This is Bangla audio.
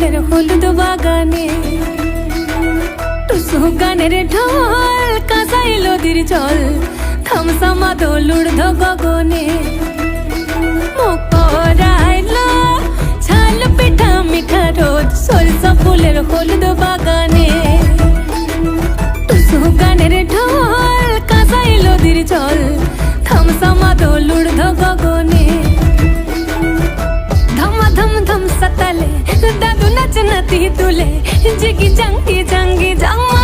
ফুলের হলুদ বাগানে টুসু গানের ঢোল কাঁসাই নদীর জল থামসামা দোলুর্ধ গগনে মকরাইলো ছাল পিঠা মিঠা রোদ সরিষা ফুলের হলুদ বাগানে টুসু গানের ঢোল কাঁসাই নদীর জল থামসামা দোলুর্ধ গগনে ধম ধম সতালে দাদু নাচ নাতি তুলে জিগি জাঙ্গি জাঙ্গি জাঙ্গা